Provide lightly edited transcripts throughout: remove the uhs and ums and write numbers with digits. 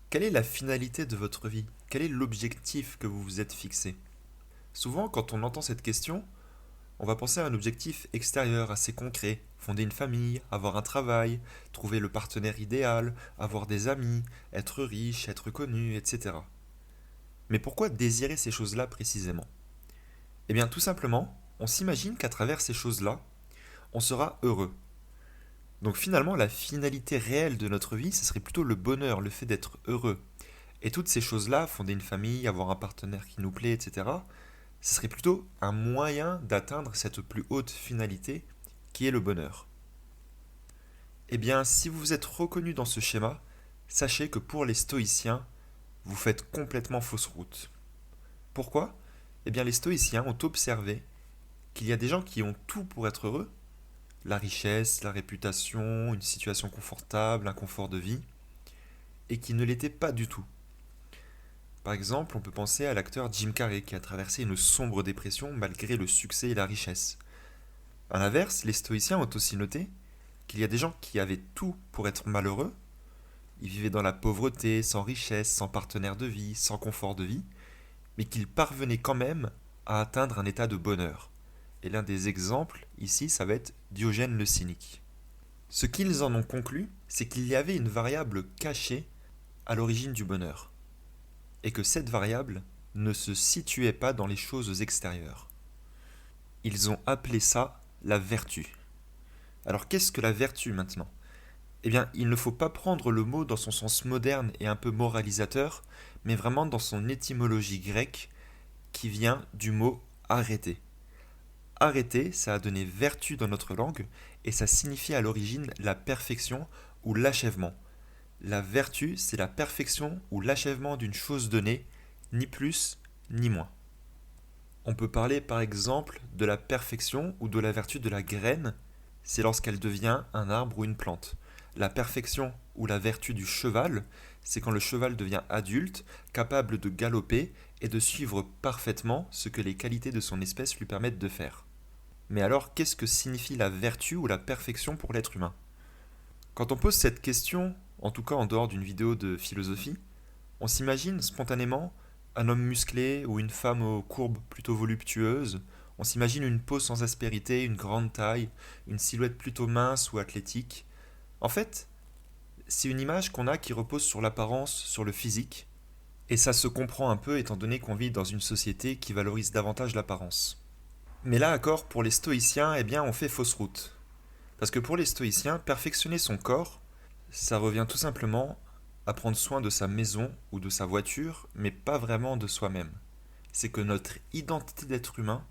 Quelle est la finalité de votre vie? Quel est l'objectif que vous vous êtes fixé? Souvent, quand on entend cette question, on va penser à un objectif extérieur assez concret, fonder une famille, avoir un travail, trouver le partenaire idéal, avoir des amis, être riche, être connu, etc. Mais pourquoi désirer ces choses-là précisément? Eh bien, tout simplement, on s'imagine qu'à travers ces choses-là, on sera heureux. Donc finalement, la finalité réelle de notre vie, ce serait plutôt le bonheur, le fait d'être heureux. Et toutes ces choses-là, fonder une famille, avoir un partenaire qui nous plaît, etc., ce serait plutôt un moyen d'atteindre cette plus haute finalité qui est le bonheur. Eh bien, si vous vous êtes reconnu dans ce schéma, sachez que pour les stoïciens, vous faites complètement fausse route. Pourquoi? Eh bien, les stoïciens ont observé qu'il y a des gens qui ont tout pour être heureux, la richesse, la réputation, une situation confortable, un confort de vie, et qui ne l'étaient pas du tout. Par exemple, on peut penser à l'acteur Jim Carrey qui a traversé une sombre dépression malgré le succès et la richesse. A l'inverse, les stoïciens ont aussi noté qu'il y a des gens qui avaient tout pour être malheureux, ils vivaient dans la pauvreté, sans richesse, sans partenaire de vie, sans confort de vie, mais qu'ils parvenaient quand même à atteindre un état de bonheur. Et l'un des exemples ici, ça va être Diogène le cynique. Ce qu'ils en ont conclu, c'est qu'il y avait une variable cachée à l'origine du bonheur, et que cette variable ne se situait pas dans les choses extérieures. Ils ont appelé ça la vertu. Alors qu'est-ce que la vertu maintenant? Eh bien, il ne faut pas prendre le mot dans son sens moderne et un peu moralisateur, mais vraiment dans son étymologie grecque qui vient du mot arrêter. Arrêter, ça a donné vertu dans notre langue et ça signifie à l'origine la perfection ou l'achèvement. La vertu, c'est la perfection ou l'achèvement d'une chose donnée, ni plus ni moins. On peut parler par exemple de la perfection ou de la vertu de la graine, c'est lorsqu'elle devient un arbre ou une plante. La perfection ou la vertu du cheval, c'est quand le cheval devient adulte, capable de galoper et de suivre parfaitement ce que les qualités de son espèce lui permettent de faire. Mais alors, qu'est-ce que signifie la vertu ou la perfection pour l'être humain? Quand on pose cette question, en tout cas en dehors d'une vidéo de philosophie, on s'imagine spontanément un homme musclé ou une femme aux courbes plutôt voluptueuses. On s'imagine une peau sans aspérité, une grande taille, une silhouette plutôt mince ou athlétique. En fait, c'est une image qu'on a qui repose sur l'apparence, sur le physique, et ça se comprend un peu étant donné qu'on vit dans une société qui valorise davantage l'apparence. Mais là, encore, pour les stoïciens, eh bien, on fait fausse route. Parce que pour les stoïciens, perfectionner son corps, ça revient tout simplement à prendre soin de sa maison ou de sa voiture, mais pas vraiment de soi-même. C'est que notre identité d'être humain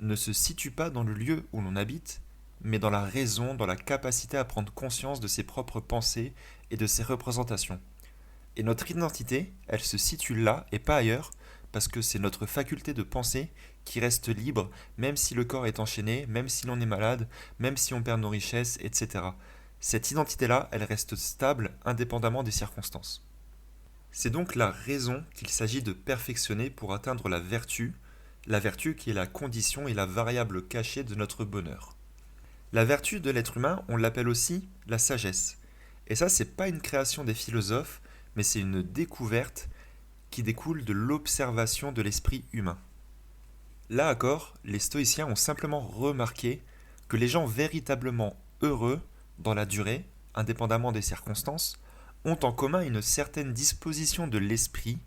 ne se situe pas dans le lieu où l'on habite, mais dans la raison, dans la capacité à prendre conscience de ses propres pensées et de ses représentations. Et notre identité, elle se situe là et pas ailleurs, parce que c'est notre faculté de penser qui reste libre, même si le corps est enchaîné, même si l'on est malade, même si on perd nos richesses, etc. Cette identité-là, elle reste stable indépendamment des circonstances. C'est donc la raison qu'il s'agit de perfectionner pour atteindre la vertu qui est la condition et la variable cachée de notre bonheur. La vertu de l'être humain, on l'appelle aussi la sagesse. Et ça, c'est pas une création des philosophes, mais c'est une découverte qui découle de l'observation de l'esprit humain. Là encore, les stoïciens ont simplement remarqué que les gens véritablement heureux dans la durée, indépendamment des circonstances, ont en commun une certaine disposition de l'esprit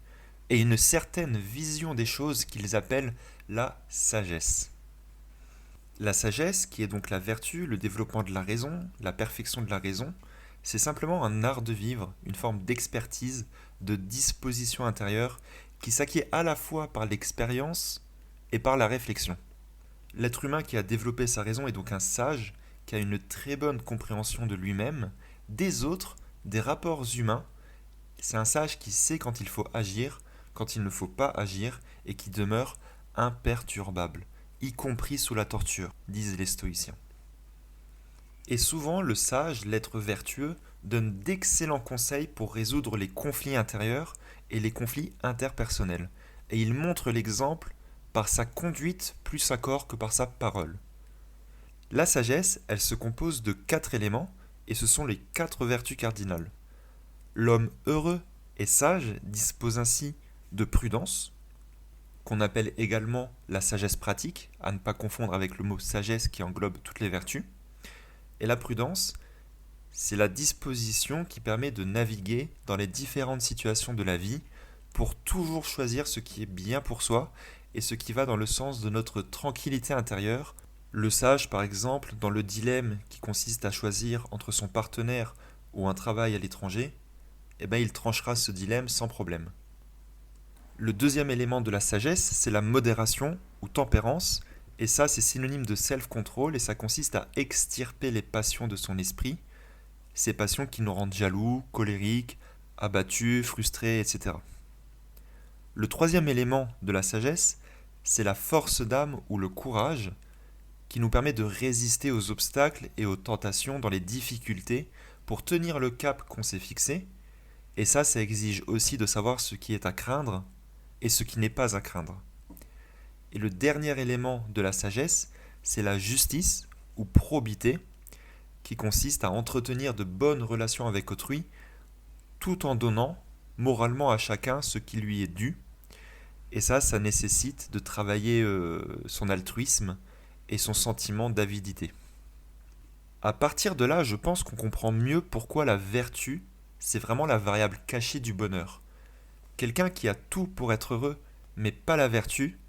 et une certaine vision des choses qu'ils appellent la sagesse. La sagesse, qui est donc la vertu, le développement de la raison, la perfection de la raison, c'est simplement un art de vivre, une forme d'expertise, de disposition intérieure qui s'acquiert à la fois par l'expérience et par la réflexion. L'être humain qui a développé sa raison est donc un sage qui a une très bonne compréhension de lui-même, des autres, des rapports humains. C'est un sage qui sait quand il faut agir, quand il ne faut pas agir et qui demeure imperturbable, y compris sous la torture, disent les stoïciens. Et souvent, le sage, l'être vertueux, donne d'excellents conseils pour résoudre les conflits intérieurs et les conflits interpersonnels. Et il montre l'exemple par sa conduite plus accord que par sa parole. La sagesse, elle se compose de 4 éléments, et ce sont les 4 vertus cardinales. L'homme heureux Et sage dispose ainsi de prudence, qu'on appelle également la sagesse pratique, à ne pas confondre avec le mot sagesse qui englobe toutes les vertus. Et la prudence, c'est la disposition qui permet de naviguer dans les différentes situations de la vie pour toujours choisir ce qui est bien pour soi et ce qui va dans le sens de notre tranquillité intérieure. Le sage, par exemple, dans le dilemme qui consiste à choisir entre son partenaire ou un travail à l'étranger, il tranchera ce dilemme sans problème. Le deuxième élément de la sagesse, c'est la modération ou tempérance, et ça c'est synonyme de self-control, et ça consiste à extirper les passions de son esprit, ces passions qui nous rendent jaloux, colériques, abattus, frustrés, etc. Le troisième élément de la sagesse, c'est la force d'âme ou le courage, qui nous permet de résister aux obstacles et aux tentations dans les difficultés pour tenir le cap qu'on s'est fixé, et ça exige aussi de savoir ce qui est à craindre et ce qui n'est pas à craindre. Et le dernier élément de la sagesse, c'est la justice ou probité, qui consiste à entretenir de bonnes relations avec autrui, tout en donnant moralement à chacun ce qui lui est dû. Et ça nécessite de travailler son altruisme et son sentiment d'avidité. À partir de là, je pense qu'on comprend mieux pourquoi la vertu, c'est vraiment la variable cachée du bonheur. Quelqu'un qui a tout pour être heureux, mais pas la vertu,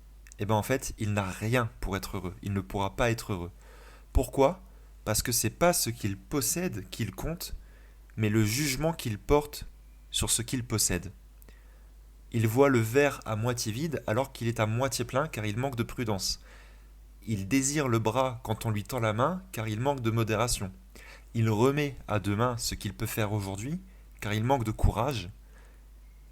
en fait, il n'a rien pour être heureux. Il ne pourra pas être heureux. Pourquoi ? Parce que c'est pas ce qu'il possède qu'il compte, mais le jugement qu'il porte sur ce qu'il possède. Il voit le verre à moitié vide alors qu'il est à moitié plein car il manque de prudence. Il désire le bras quand on lui tend la main car il manque de modération. Il remet à demain ce qu'il peut faire aujourd'hui car il manque de courage.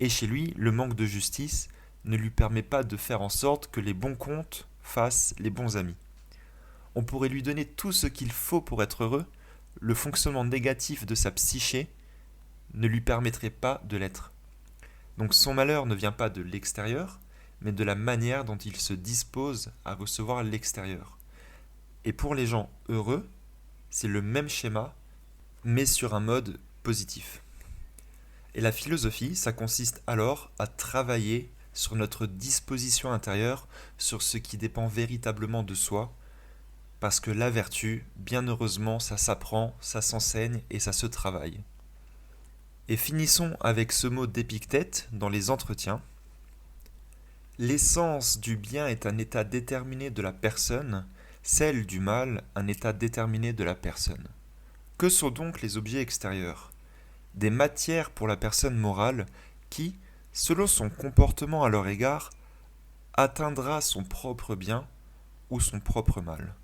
Et chez lui, le manque de justice ne lui permet pas de faire en sorte que les bons comptes fassent les bons amis. On pourrait lui donner tout ce qu'il faut pour être heureux, le fonctionnement négatif de sa psyché ne lui permettrait pas de l'être. Donc son malheur ne vient pas de l'extérieur, mais de la manière dont il se dispose à recevoir l'extérieur. Et pour les gens heureux, c'est le même schéma, mais sur un mode positif. Et la philosophie, ça consiste alors à travailler sur notre disposition intérieure, sur ce qui dépend véritablement de soi, parce que la vertu, bien heureusement, ça s'apprend, ça s'enseigne et ça se travaille. Et finissons avec ce mot d'Épictète dans les entretiens. L'essence du bien est un état déterminé de la personne, celle du mal un état déterminé de la personne. Que sont donc les objets extérieurs ? Des matières pour la personne morale qui, selon son comportement à leur égard, atteindra son propre bien ou son propre mal.